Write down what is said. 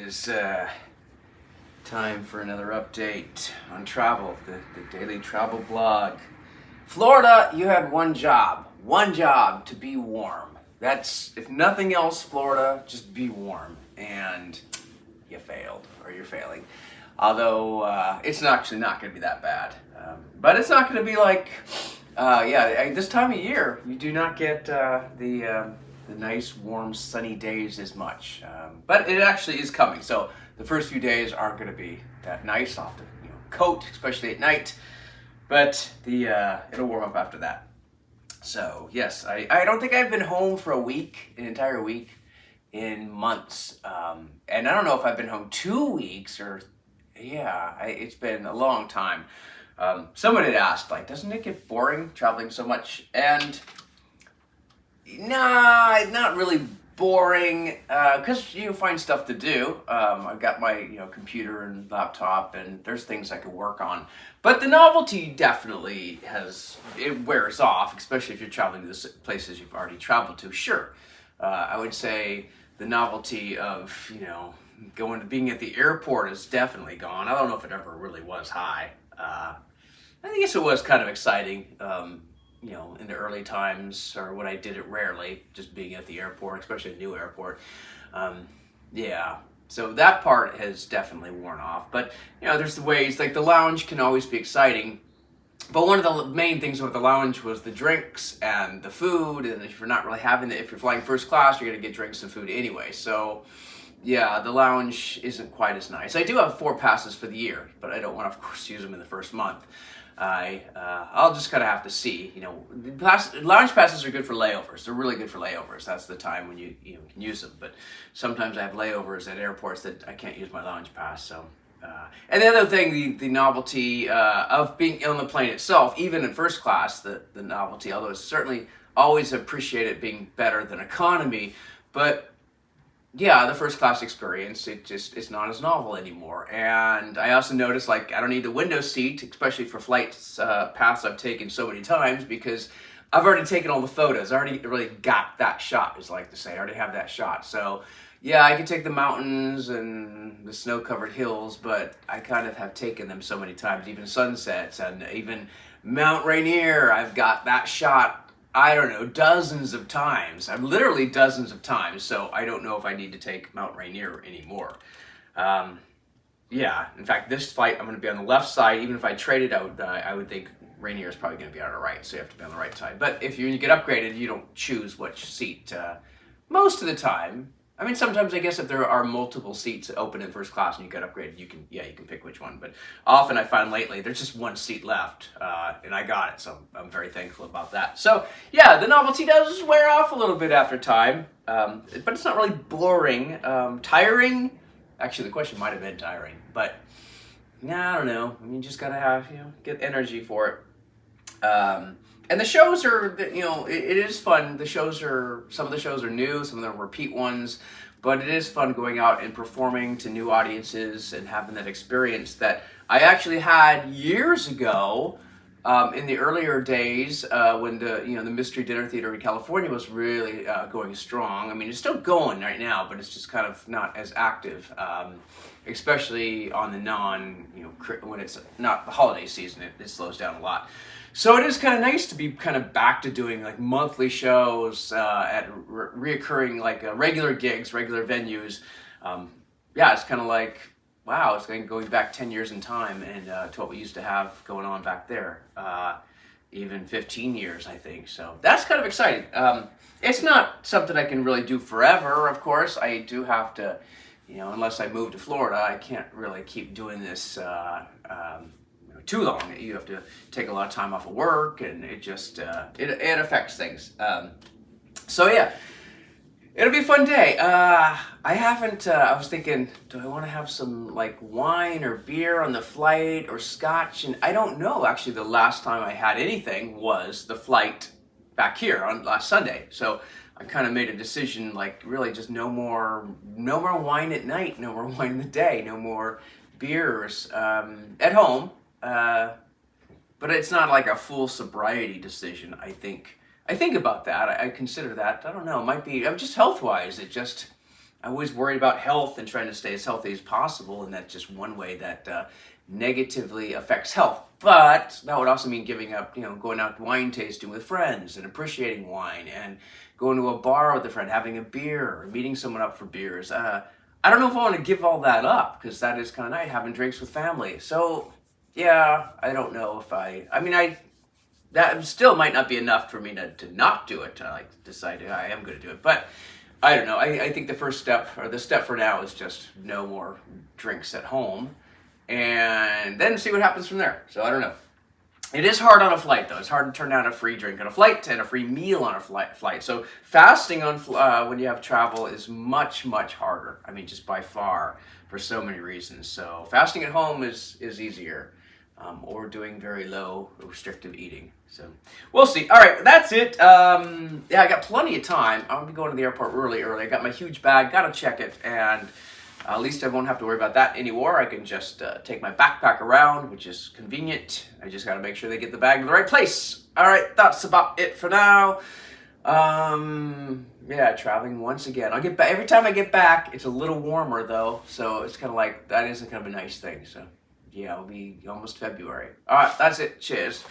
is time for another update on travel, the daily travel blog. Florida, you had one job to be warm. That's, if nothing else, Florida, just be warm. And you failed, or you're failing. Although it's actually not going to be that bad. But it's not going to be like, this time of year, you do not get the nice, warm, sunny days as much. But it actually is coming. So the first few days aren't going to be that nice. I'll have to coat, especially at night. But it'll warm up after that. So yes, I don't think I've been home for an entire week in months. And I don't know if I've been home 2 weeks or, it's been a long time. Someone had asked, like, doesn't it get boring traveling so much? And nah, not really boring, because you find stuff to do. I've got my computer and laptop, and there's things I can work on. But the novelty definitely it wears off, especially if you're traveling to the places you've already traveled to. Sure, I would say the novelty of being at the airport is definitely gone. I don't know if it ever really was high. I guess it was kind of exciting. In the early times, or when I did it rarely, just being at the airport, especially a new airport. So that part has definitely worn off. But, there's the ways, like the lounge can always be exciting. But one of the main things with the lounge was the drinks and the food. And if you're not really if you're flying first class, you're going to get drinks and food anyway. So, yeah, the lounge isn't quite as nice. I do have 4 passes for the year, but I don't want to, of course, use them in the first month. I'll just kind of have to see. Lounge passes are good for layovers. They're really good for layovers. That's the time when you can use them. But sometimes I have layovers at airports that I can't use my lounge pass. So, and the other thing, the novelty of being on the plane itself, even in first class, the novelty. Although it's certainly always appreciate it being better than economy, but yeah, the first class experience, it's not as novel anymore. And I also noticed, like, I don't need the window seat, especially for flights paths I've taken so many times, because I've already taken all the photos. I already really got that shot, as I like to say. I already have that shot. So yeah, I can take the mountains and the snow-covered hills, but I kind of have taken them so many times, even sunsets and even Mount Rainier. I've got that shot, I don't know, dozens of times. I'm literally dozens of times, so I don't know if I need to take Mount Rainier anymore. In fact, this flight, I'm going to be on the left side. Even if I traded out, I would think Rainier is probably going to be on the right, so you have to be on the right side. But if you get upgraded, you don't choose which seat most of the time. I mean, sometimes I guess if there are multiple seats open in first class and you get upgraded, you can pick which one. But often I find lately there's just one seat left, and I got it, so I'm very thankful about that. So yeah, the novelty does wear off a little bit after time, but it's not really boring. Tiring? Actually, the question might have been tiring, but I don't know. I mean, you just gotta have get energy for it. And the shows are, it is fun. Some of the shows are new, some of them are repeat ones, but it is fun going out and performing to new audiences and having that experience that I actually had years ago, in the earlier days, when the Mystery Dinner Theater in California was really going strong. I mean, it's still going right now, but it's just kind of not as active, especially on the when it's not the holiday season, it slows down a lot. So it is kind of nice to be kind of back to doing like monthly shows at reoccurring regular gigs, regular venues. It's kind of like, wow, it's going back 10 years in time and to what we used to have going on back there. Even 15 years, I think. So that's kind of exciting. It's not something I can really do forever, of course. I do have to, unless I move to Florida, I can't really keep doing this too long. You have to take a lot of time off of work, and it just it affects things. So yeah, it'll be a fun day. I was thinking, do I want to have some wine or beer on the flight or scotch? And I don't know. Actually, the last time I had anything was the flight back here on last Sunday. So I kind of made a decision, really just no more wine at night, no more wine in the day, no more beers at home. But it's not like a full sobriety decision. I think about that. I consider that. I don't know. It might be just health-wise. I'm always worried about health and trying to stay as healthy as possible, and that's just one way that negatively affects health. But that would also mean giving up, going out wine tasting with friends and appreciating wine, and going to a bar with a friend, having a beer, or meeting someone up for beers. I don't know if I want to give all that up, because that is kind of nice, having drinks with family. So, yeah, I don't know if that still might not be enough for me to not do it, to like decide I am going to do it. But I don't know. I think the first step, or the step for now, is just no more drinks at home, and then see what happens from there. So I don't know. It is hard on a flight, though. It's hard to turn down a free drink on a flight and a free meal on a flight. So fasting on when you have travel is much, much harder. I mean, just by far, for so many reasons. So fasting at home is easier, or doing very low restrictive eating. So we'll see. All right, that's it. Yeah, I got plenty of time. I'll be going to the airport really early. I got my huge bag. Got to check it, and at least I won't have to worry about that anymore. I can just take my backpack around, which is convenient. I just got to make sure they get the bag to the right place. All right, that's about it for now. Yeah, traveling once again. I'll get back. Every time I get back, it's a little warmer though, so it's kind of like, that is kind of a nice thing. So yeah, it'll be almost February. All right, that's it. Cheers.